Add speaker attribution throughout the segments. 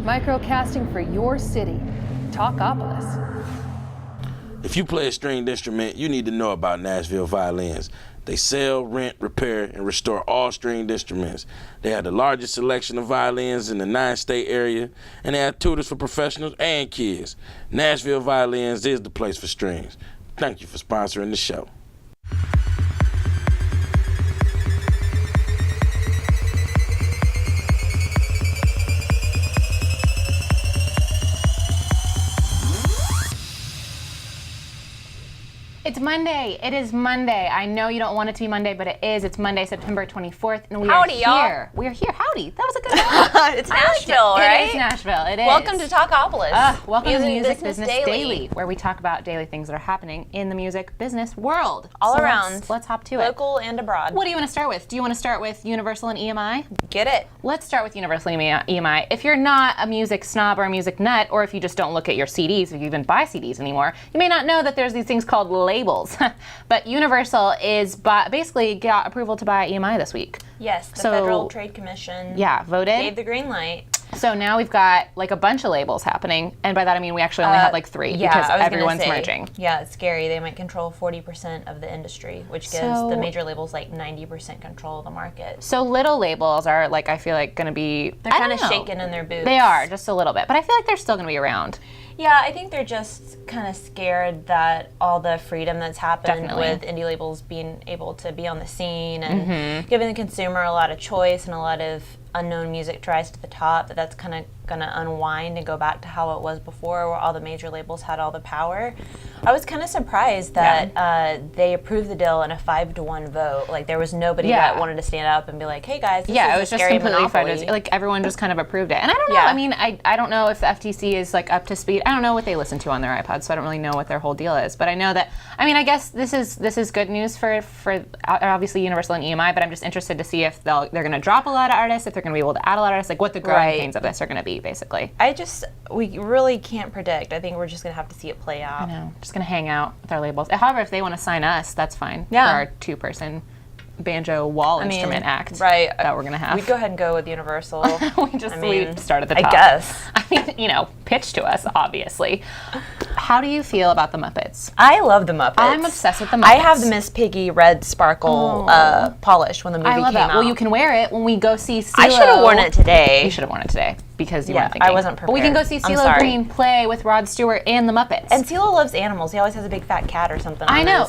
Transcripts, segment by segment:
Speaker 1: Microcasting for your city. Talkapolis.
Speaker 2: If you play a stringed instrument, you need to know about Nashville Violins. They sell, rent, repair, and restore all stringed instruments. They have the largest selection of violins in the 9-state area, and they have tutors for professionals and kids. Nashville Violins is the place for strings. Thank you for sponsoring the show.
Speaker 3: It's Monday. It is Monday. I know you don't want it to be Monday, but it is. It's Monday, September 24th, and we
Speaker 4: Howdy,
Speaker 3: are
Speaker 4: y'all.
Speaker 3: here. We are here. Howdy. That was a good one.
Speaker 4: It's Nashville, right?
Speaker 3: It is Nashville. It is.
Speaker 4: Welcome to Talkapolis.
Speaker 3: Welcome to Music Business Daily, where we talk about daily things that are happening in the music business world.
Speaker 4: All around.
Speaker 3: Let's hop to it.
Speaker 4: Local and abroad.
Speaker 3: What do you want to start with? Do you want to start with Universal and EMI?
Speaker 4: Get it.
Speaker 3: Let's start with Universal and EMI. If you're not a music snob or a music nut, or if you just don't look at your CDs, if you even buy CDs anymore, you may not know that there's these things called labels. But Universal is basically got approval to buy EMI this week.
Speaker 4: Yes, the Federal Trade Commission
Speaker 3: voted.
Speaker 4: gave the green light.
Speaker 3: So now we've got like a bunch of labels happening, and by that I mean we actually only have like 3 because everyone's merging.
Speaker 4: Yeah, it's scary. They might control 40% of the industry, which gives the major labels like 90% control of the market.
Speaker 3: So little labels are like, I feel like going to be...
Speaker 4: They're kind of shaking in their boots.
Speaker 3: They are, just a little bit. But I feel like they're still going to be around.
Speaker 4: Yeah, I think they're just kind of scared that all the freedom that's happened with indie labels being able to be on the scene and giving the consumer a lot of choice and a lot of unknown music to rise to the top, that's kind of going to unwind and go back to how it was before, where all the major labels had all the power. I was kind of surprised that they approved the deal in a 5-to-1 vote. Like, there was nobody that wanted to stand up and be like, hey guys, this is
Speaker 3: it was
Speaker 4: a scary
Speaker 3: just completely
Speaker 4: monopoly.
Speaker 3: like everyone just kind of approved it. And I don't know, I mean, I don't know if the FTC is like up to speed. I don't know what they listen to on their iPods, so I don't really know what their whole deal is. But I know that, I mean, I guess this is good news for obviously Universal and EMI, but I'm just interested to see if they're going to drop a lot of artists, if they're going to be able to add a lot of artists, like what the growing pains of this are going to be, basically.
Speaker 4: We really can't predict. I think we're just going to have to see it play out.
Speaker 3: I know. Just going to hang out with our labels. However, if they want to sign us, that's fine.
Speaker 4: Yeah.
Speaker 3: For our 2-person banjo wall instrument act that we're going to have.
Speaker 4: We'd go ahead and go with Universal.
Speaker 3: we start at the top.
Speaker 4: I guess.
Speaker 3: I mean, pitch to us, obviously. How do you feel about the Muppets?
Speaker 4: I love the Muppets.
Speaker 3: I'm obsessed with the Muppets.
Speaker 4: I have the Miss Piggy red sparkle polish when the movie came out.
Speaker 3: Well, you can wear it when we go see Cee Lo.
Speaker 4: I should have worn it today.
Speaker 3: You should have worn it today because you weren't thinking.
Speaker 4: I wasn't prepared.
Speaker 3: But we can go see Cee Lo Green play with Rod Stewart and the Muppets.
Speaker 4: And Cee Lo loves animals. He always has a big fat cat or something.
Speaker 3: I know.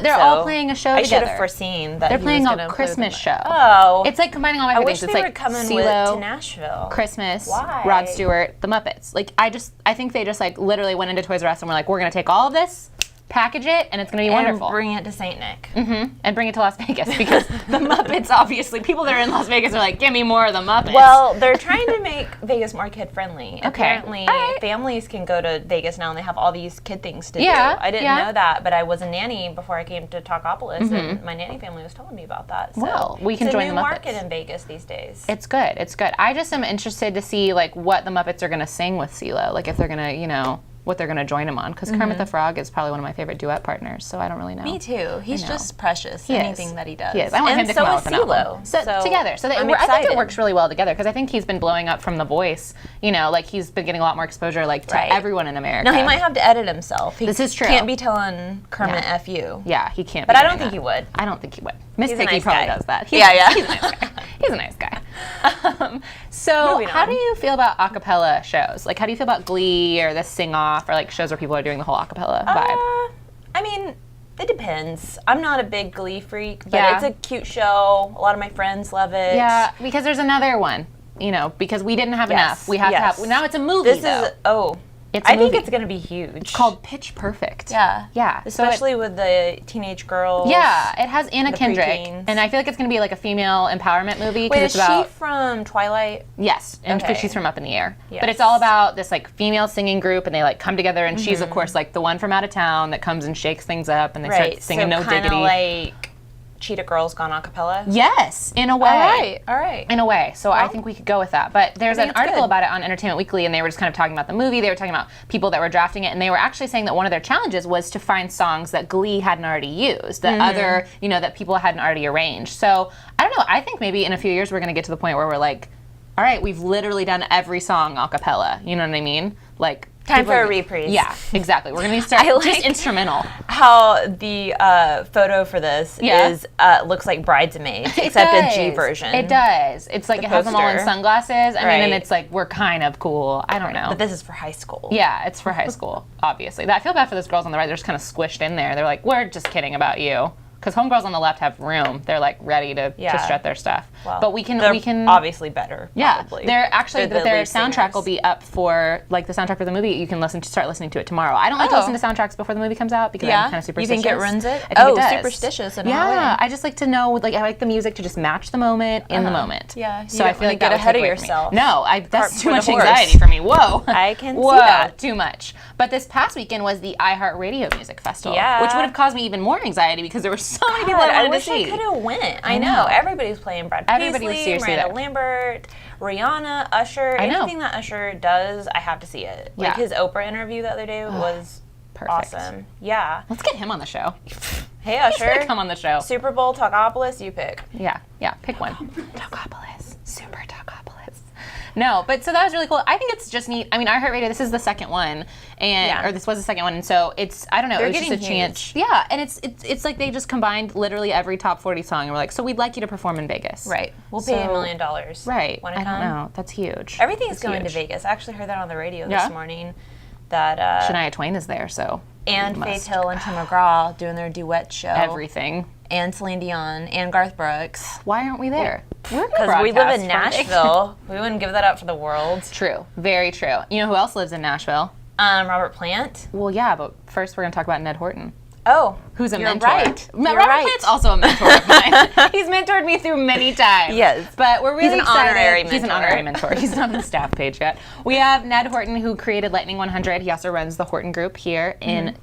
Speaker 3: They're all playing a show together.
Speaker 4: I should have foreseen that.
Speaker 3: They're playing a Christmas show.
Speaker 4: Oh.
Speaker 3: It's like combining all my favorite things.
Speaker 4: It's like coming
Speaker 3: Cee Lo,
Speaker 4: to Nashville.
Speaker 3: Christmas,
Speaker 4: Why?
Speaker 3: Rod Stewart, the Muppets. Like I think they just like literally went into Toys R Us and were like, we're gonna take all of this, package it, and it's going to be wonderful.
Speaker 4: And bring it to St. Nick.
Speaker 3: And bring it to Las Vegas because the Muppets, obviously, people that are in Las Vegas are like, give me more of the Muppets.
Speaker 4: Well, they're trying to make Vegas more kid-friendly.
Speaker 3: Okay.
Speaker 4: Apparently, families can go to Vegas now and they have all these kid things to do.
Speaker 3: Yeah,
Speaker 4: I didn't know that, but I was a nanny before I came to Talkapolis, and my nanny family was telling me about that. So
Speaker 3: well, we can join the Muppets.
Speaker 4: It's a new market in Vegas these days.
Speaker 3: It's good. It's good. I just am interested to see like what the Muppets are going to sing with Cee Lo. Like if they're going to, what they're going to join him on, because Kermit the Frog is probably one of my favorite duet partners, so I don't really know.
Speaker 4: Me too. He's just precious. Anything that he does.
Speaker 3: He is. I want him to come out with an album.
Speaker 4: So
Speaker 3: together. So I think it works really well together, because I think he's been blowing up from The Voice. Like he's been getting a lot more exposure to everyone in America.
Speaker 4: No, he might have to edit himself.
Speaker 3: This is true.
Speaker 4: Can't be telling Kermit F you.
Speaker 3: Yeah, he can't.
Speaker 4: But I don't think he would.
Speaker 3: I don't think he would. Miss Piggy probably does that.
Speaker 4: He's a
Speaker 3: nice guy. He's a nice guy. So how do you feel about acapella shows? Like, how do you feel about Glee or the sing-off or like shows where people are doing the whole acapella vibe?
Speaker 4: I mean, it depends. I'm not a big Glee freak, but it's a cute show. A lot of my friends love it.
Speaker 3: Yeah, because there's another one. Because we didn't have enough. We have to have. Now it's a movie. I think it's going to be huge. It's called Pitch Perfect.
Speaker 4: Yeah. Especially with the teenage girls.
Speaker 3: Yeah, it has Anna Kendrick. Preteens. And I feel like it's going to be like a female empowerment movie.
Speaker 4: Wait, is she from Twilight?
Speaker 3: Yes, and she's from Up in the Air. Yes. But it's all about this like female singing group, and they like come together, and she's of course like the one from out of town that comes and shakes things up, and they start singing No Diggity.
Speaker 4: Like Cheetah Girls gone a cappella?
Speaker 3: Yes, in a way.
Speaker 4: All right.
Speaker 3: In a way. So I think we could go with that. But there's an article about it on Entertainment Weekly, and they were just kind of talking about the movie. They were talking about people that were drafting it, and they were actually saying that one of their challenges was to find songs that Glee hadn't already used, that other, that people hadn't already arranged. So I don't know. I think maybe in a few years we're going to get to the point where we're like, all right, we've literally done every song a cappella. You know what I mean? Like,
Speaker 4: time for a reprise.
Speaker 3: Yeah, exactly. We're going to start just instrumental.
Speaker 4: How the photo for this is looks like Bridesmaids, except a G version.
Speaker 3: It does. It's like it has them all in sunglasses. I mean, and it's like we're kind of cool. I don't know.
Speaker 4: But this is for high school.
Speaker 3: Yeah, it's for high school, obviously. I feel bad for those girls on the right. They're just kind of squished in there. They're like, we're just kidding about you. Because homegirls on the left have room. They're like ready to strut their stuff. Well, but we can
Speaker 4: obviously better.
Speaker 3: Yeah,
Speaker 4: probably.
Speaker 3: they're actually
Speaker 4: They're
Speaker 3: their
Speaker 4: lead
Speaker 3: soundtrack
Speaker 4: singers.
Speaker 3: will be up for like the soundtrack for the movie. You can start listening to it tomorrow. I don't like to listen to soundtracks before the movie comes out because I'm kind of superstitious.
Speaker 4: You think it ruins it?
Speaker 3: I think it does.
Speaker 4: Superstitious in a way.
Speaker 3: Yeah, I just like to know. Like I like the music to just match the moment in the moment.
Speaker 4: Yeah.
Speaker 3: So I feel like
Speaker 4: get
Speaker 3: that
Speaker 4: ahead
Speaker 3: would
Speaker 4: of
Speaker 3: take away from me.
Speaker 4: yourself.
Speaker 3: No, that's too
Speaker 4: for
Speaker 3: much
Speaker 4: the horse.
Speaker 3: anxiety for me. Whoa.
Speaker 4: I can see
Speaker 3: Whoa,
Speaker 4: that.
Speaker 3: too much. But this past weekend was the iHeartRadio Music Festival,
Speaker 4: Yeah.
Speaker 3: which would have caused me even more anxiety because there were so many people I wanted to see.
Speaker 4: I wish I could have went. I know. Everybody's playing Brad
Speaker 3: Everybody was
Speaker 4: Paisley,
Speaker 3: seriously
Speaker 4: Miranda
Speaker 3: there.
Speaker 4: Lambert, Rihanna, Usher. Anything that Usher does, I have to see it. Like his Oprah interview the other day was awesome. Yeah.
Speaker 3: Let's get him on the show.
Speaker 4: Hey, Usher.
Speaker 3: Come on the show.
Speaker 4: Super Bowl, Talkapolis, you pick.
Speaker 3: Yeah, pick one. Talkapolis. Super Talkapolis. No, but so that was really cool. I think it's just neat. I mean, iHeartRadio, this is the second one, or this was the second one, and so it's, I don't know, it was just a chance. Yeah, and it's like they just combined literally every top 40 song, and we're like, so we'd like you to perform in Vegas.
Speaker 4: Right. We'll pay $1 million.
Speaker 3: Right.
Speaker 4: Wanna
Speaker 3: I
Speaker 4: come?
Speaker 3: don't know. That's huge.
Speaker 4: Everything's going to Vegas. I actually heard that on the radio this morning. That
Speaker 3: Shania Twain is there, so.
Speaker 4: And Faith Hill and Tim McGraw doing their duet show.
Speaker 3: Everything.
Speaker 4: And Celine Dion and Garth Brooks.
Speaker 3: Why aren't we there?
Speaker 4: Because we live in Nashville. We wouldn't give that up for the world.
Speaker 3: True. Very true. You know who else lives in Nashville?
Speaker 4: Robert Plant.
Speaker 3: Well, yeah, but first we're going to talk about Ned Horton.
Speaker 4: Oh,
Speaker 3: who's a
Speaker 4: you're
Speaker 3: mentor.
Speaker 4: Right.
Speaker 3: Robert Plant's also a mentor of mine. He's mentored me through many times.
Speaker 4: Yes.
Speaker 3: But we're really excited.
Speaker 4: Honorary mentor.
Speaker 3: He's an honorary mentor. He's not on the staff page yet. We have Ned Horton, who created Lightning 100. He also runs the Horton Group here in,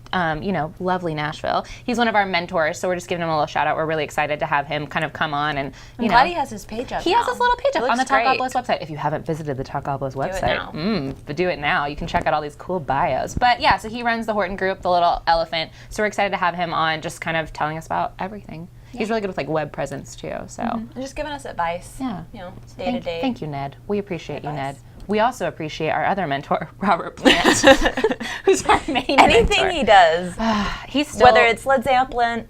Speaker 3: lovely Nashville. He's one of our mentors, so we're just giving him a little shout out. We're really excited to have him kind of come on and,
Speaker 4: I'm glad he has his page up.
Speaker 3: He has his little page up on the
Speaker 4: great.
Speaker 3: Talkapolis website. If you haven't visited the Talkapolis website, but do it now. You can check out all these cool bios. But yeah, so he runs the Horton Group, the little elephant. So we're excited to have him on, just kind of telling us about everything. Yeah. He's really good with like web presence too. So
Speaker 4: and just giving us advice.
Speaker 3: Yeah,
Speaker 4: day to day.
Speaker 3: Thank you, Ned. We appreciate you, Ned. We also appreciate our other mentor, Robert Plant, who's our main
Speaker 4: Anything
Speaker 3: mentor.
Speaker 4: he does,
Speaker 3: he's still,
Speaker 4: whether it's Led Zeppelin,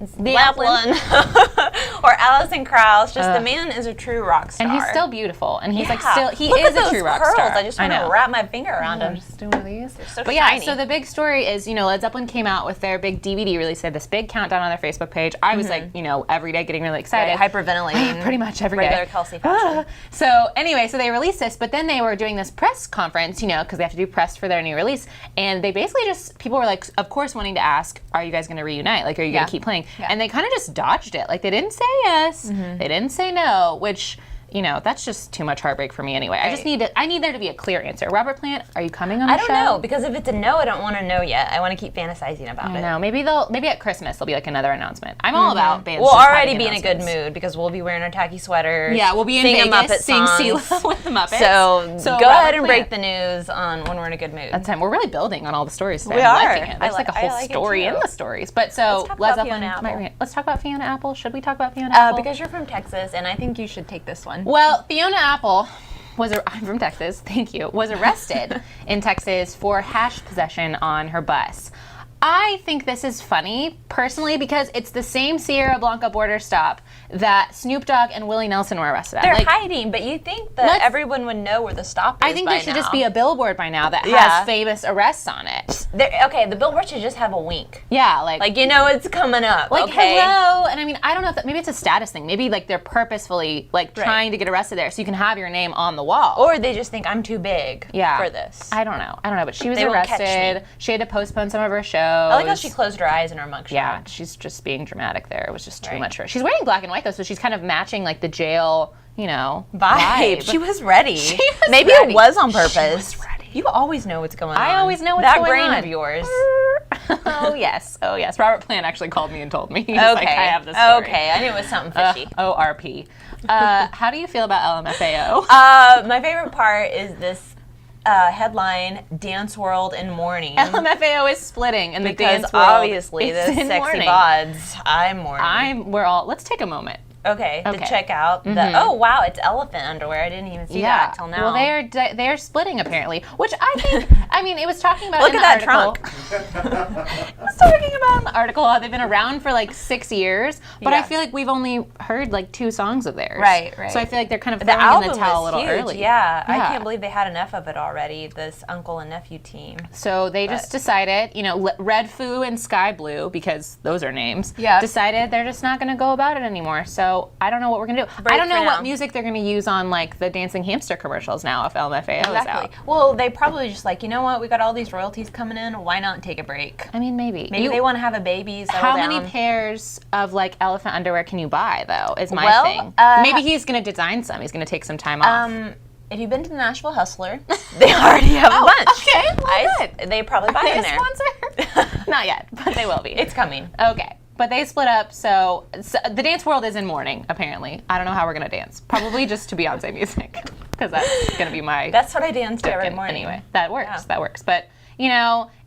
Speaker 4: or Alison Krauss, just the man is a true rock star.
Speaker 3: And he's still beautiful, and he's like he
Speaker 4: Look
Speaker 3: is
Speaker 4: at
Speaker 3: a true
Speaker 4: those
Speaker 3: rock
Speaker 4: curls.
Speaker 3: star.
Speaker 4: I just want to wrap my finger around him.
Speaker 3: Just doing one of these.
Speaker 4: They're so
Speaker 3: but
Speaker 4: shiny.
Speaker 3: yeah, so the big story is, Led Zeppelin came out with their big DVD release. They had this big countdown on their Facebook page. I was like, every day getting really excited.
Speaker 4: Right, hyperventilating.
Speaker 3: Pretty much every day.
Speaker 4: Regular Kelsey fashion.
Speaker 3: So anyway, so they released this, but then they were doing this press conference, because they have to do press for their new release. And they basically people were like, of course, wanting to ask, are you guys going to reunite? Like, are you going to keep playing? Yeah. And they kind of just dodged it. Like, they didn't say yes. They didn't say no, which, that's just too much heartbreak for me anyway. Right. I need there to be a clear answer. Robert Plant, are you coming on the show?
Speaker 4: I don't know, because if it's a no, I don't want to know yet. I want to keep fantasizing about it.
Speaker 3: No, maybe at Christmas there'll be like another announcement. I'm all about bands.
Speaker 4: We'll already be in a good mood because we'll be wearing our tacky sweaters.
Speaker 3: Yeah, we'll be in
Speaker 4: Vegas,
Speaker 3: a Muppet
Speaker 4: sing
Speaker 3: Cee Lo with the Muppets.
Speaker 4: So go ahead and break the news on when we're in a good mood.
Speaker 3: That's time. We're really building on all the stories today.
Speaker 4: We
Speaker 3: I'm
Speaker 4: are.
Speaker 3: liking it. There's like a whole story in the stories. But so
Speaker 4: let's talk
Speaker 3: about Fiona Apple. Should we talk about Fiona Apple?
Speaker 4: Because you're from Texas, and I think you should take this one.
Speaker 3: Well, Fiona Apple I'm from Texas, thank you, was arrested in Texas for hash possession on her bus. I think this is funny, personally, because it's the same Sierra Blanca border stop that Snoop Dogg and Willie Nelson were arrested at.
Speaker 4: They're hiding, but you think that everyone would know where the stop is
Speaker 3: I think there should just be a billboard by now that has famous arrests on it.
Speaker 4: The billboard should just have a wink.
Speaker 3: Yeah,
Speaker 4: it's coming up.
Speaker 3: Like, hello, and I mean, I don't know if maybe it's a status thing. Maybe they're purposefully trying to get arrested there so you can have your name on the wall.
Speaker 4: Or they just think I'm too big for this.
Speaker 3: I don't know, but she was arrested. She had to postpone some of her shows.
Speaker 4: I like how she closed her eyes in her mugshot.
Speaker 3: Yeah, she's just being dramatic there. It was just too much for her. She's wearing black and white though, so she's kind of matching the jail, vibe.
Speaker 4: She was ready.
Speaker 3: Maybe
Speaker 4: it was on purpose.
Speaker 3: She was ready.
Speaker 4: You always know what's going on.
Speaker 3: I always know what's going on.
Speaker 4: That brain of yours.
Speaker 3: Oh yes. Robert Plant actually called me and told me. He's like, I have this story.
Speaker 4: Okay, I knew it was something fishy.
Speaker 3: ORP. How do you feel about LMFAO?
Speaker 4: My favorite part is this headline, Dance World in Mourning.
Speaker 3: LMFAO is splitting in the dance world.
Speaker 4: Obviously the sexy bods, I'm mourning.
Speaker 3: Let's take a moment.
Speaker 4: Okay. To check out oh wow, it's elephant underwear. I didn't even see that till now.
Speaker 3: Well, they are splitting apparently, which I think. I mean, it was talking about.
Speaker 4: Look
Speaker 3: in
Speaker 4: at
Speaker 3: the
Speaker 4: that
Speaker 3: article.
Speaker 4: trunk.
Speaker 3: It was talking about in the article how they've been around for like 6 years, but I feel like we've only heard like 2 songs of theirs.
Speaker 4: Right.
Speaker 3: So I feel like they're kind of
Speaker 4: The
Speaker 3: throwing
Speaker 4: album
Speaker 3: in the towel a
Speaker 4: was
Speaker 3: little
Speaker 4: huge.
Speaker 3: early.
Speaker 4: Yeah, I can't believe they had enough of it already. This uncle and nephew team.
Speaker 3: So they just decided, Red Foo and Sky Blue, because those are names,
Speaker 4: Yeah.
Speaker 3: decided they're just not going to go about it anymore. So I don't know what we're going to do. I don't know what music they're going to use on like the dancing hamster commercials now if LMFAO is out.
Speaker 4: Well, they probably just like, you know what, we got all these royalties coming in, why not take a break?
Speaker 3: I mean, maybe.
Speaker 4: Maybe they want to have a baby, settle
Speaker 3: How
Speaker 4: down.
Speaker 3: many pairs of like elephant underwear can you buy though, is my thing. Maybe he's going to design some. He's going to take some time off.
Speaker 4: If you've been to the Nashville Hustler, they already have a bunch.
Speaker 3: Okay, well, good.
Speaker 4: They probably buy them there.
Speaker 3: Sponsor? Not yet, but they will be.
Speaker 4: It's coming.
Speaker 3: Okay. But they split up, so the dance world is in mourning, apparently. I don't know how we're going to dance. Probably just to Beyonce music, because that's going to be my
Speaker 4: That's what I dance to every
Speaker 3: token.
Speaker 4: morning.
Speaker 3: Anyway, that works.
Speaker 4: Yeah.
Speaker 3: That works. But,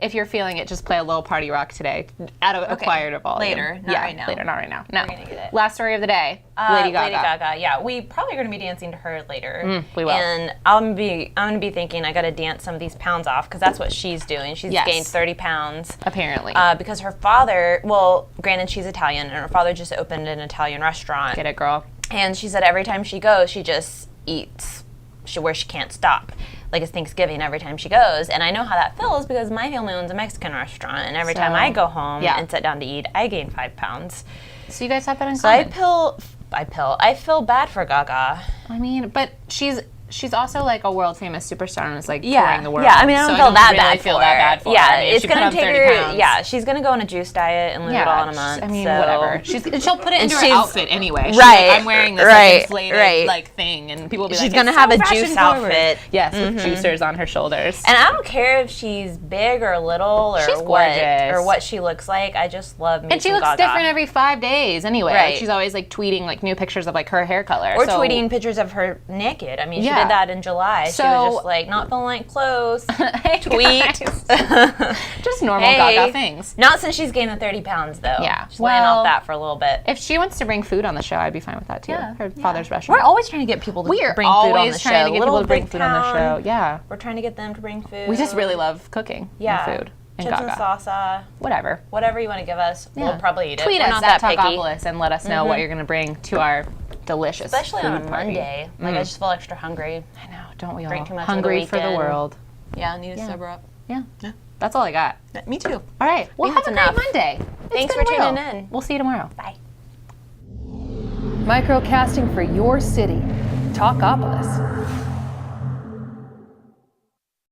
Speaker 3: if you're feeling it, just play a little party rock today at a quieter volume.
Speaker 4: Later, not right now.
Speaker 3: Later, not right now. No.
Speaker 4: We're going to get it.
Speaker 3: Last story of the day, Lady Gaga.
Speaker 4: Lady Gaga, yeah. We probably are going to be dancing to her later.
Speaker 3: We will.
Speaker 4: And I'm going to be thinking I got to dance some of these pounds off, because that's what she's doing. She's gained 30 pounds.
Speaker 3: Apparently.
Speaker 4: Because her father, well, granted she's Italian, and her father just opened an Italian restaurant.
Speaker 3: Get it, girl.
Speaker 4: And she said every time she goes, she just eats where she can't stop. Like it's Thanksgiving every time she goes. And I know how that feels because my family owns a Mexican restaurant. And every time I go home and sit down to eat, I gain 5 pounds.
Speaker 3: So you guys have that in
Speaker 4: So
Speaker 3: common.
Speaker 4: I feel bad for Gaga.
Speaker 3: I mean, but she's also like a world famous superstar and is like touring the world.
Speaker 4: Yeah, I mean, I don't feel that
Speaker 3: really
Speaker 4: bad
Speaker 3: feel
Speaker 4: for
Speaker 3: that
Speaker 4: her.
Speaker 3: bad for her.
Speaker 4: Yeah,
Speaker 3: I mean,
Speaker 4: it's
Speaker 3: she
Speaker 4: gonna
Speaker 3: put on
Speaker 4: take
Speaker 3: 30
Speaker 4: her.
Speaker 3: pounds.
Speaker 4: Yeah, she's gonna go on a juice diet and lose it all in a month.
Speaker 3: I mean,
Speaker 4: so.
Speaker 3: whatever. She'll put it into her
Speaker 4: she's-
Speaker 3: outfit anyway. She's
Speaker 4: Right,
Speaker 3: like, I'm wearing this
Speaker 4: right,
Speaker 3: like, inflated
Speaker 4: right.
Speaker 3: like thing, and people will be
Speaker 4: She's
Speaker 3: like,
Speaker 4: gonna
Speaker 3: it's
Speaker 4: have
Speaker 3: so
Speaker 4: a
Speaker 3: fashion
Speaker 4: juice
Speaker 3: forward.
Speaker 4: outfit.
Speaker 3: Yes, with juicers on her shoulders.
Speaker 4: And I don't care if she's big or little or
Speaker 3: She's gorgeous.
Speaker 4: what she looks like. I just love me
Speaker 3: And she
Speaker 4: some
Speaker 3: looks
Speaker 4: Gaga.
Speaker 3: different every 5 days anyway.
Speaker 4: Right.
Speaker 3: Like, she's always like tweeting like new pictures of like her hair color.
Speaker 4: Or
Speaker 3: so,
Speaker 4: tweeting pictures of her naked. I mean, she
Speaker 3: Yeah.
Speaker 4: did that in July. She
Speaker 3: So-
Speaker 4: was just like, not feeling like clothes.
Speaker 3: hey,
Speaker 4: Tweet.
Speaker 3: guys. Just normal Gaga things.
Speaker 4: Not since she's gained the 30 pounds, though.
Speaker 3: Yeah.
Speaker 4: She's laying
Speaker 3: Well,
Speaker 4: off that for a little bit.
Speaker 3: If she wants to bring food on the show, I'd be fine with that too.
Speaker 4: Yeah,
Speaker 3: Her
Speaker 4: yeah.
Speaker 3: father's restaurant.
Speaker 4: We're always trying to get people to
Speaker 3: We are
Speaker 4: bring food on
Speaker 3: always
Speaker 4: the
Speaker 3: trying
Speaker 4: show.
Speaker 3: to get
Speaker 4: Little
Speaker 3: people to bring
Speaker 4: Big
Speaker 3: food on the
Speaker 4: Town.
Speaker 3: show. Yeah.
Speaker 4: We're trying to get them to bring food.
Speaker 3: We just really love cooking
Speaker 4: yeah.
Speaker 3: and food and
Speaker 4: Chips
Speaker 3: Gaga.
Speaker 4: and salsa.
Speaker 3: Whatever.
Speaker 4: Whatever you want to give us, we'll probably eat it.
Speaker 3: Tweet
Speaker 4: We're
Speaker 3: us
Speaker 4: not
Speaker 3: at
Speaker 4: that picky.
Speaker 3: Talkapolis and let us know what you're going to bring to our delicious
Speaker 4: Especially
Speaker 3: food
Speaker 4: on a
Speaker 3: party.
Speaker 4: Monday. Like, I just feel extra hungry.
Speaker 3: I know, don't we all?
Speaker 4: Drink too much
Speaker 3: Hungry
Speaker 4: over the
Speaker 3: for the
Speaker 4: weekend.
Speaker 3: world.
Speaker 4: Yeah, I need to sober up.
Speaker 3: Yeah. That's all I got.
Speaker 4: Me too.
Speaker 3: All right. Well, have
Speaker 4: that's
Speaker 3: a
Speaker 4: enough.
Speaker 3: great Monday.
Speaker 4: Thanks
Speaker 3: been
Speaker 4: for tuning
Speaker 3: real.
Speaker 4: in.
Speaker 3: We'll see you tomorrow.
Speaker 4: Bye.
Speaker 1: Microcasting for your city. Talkapolis.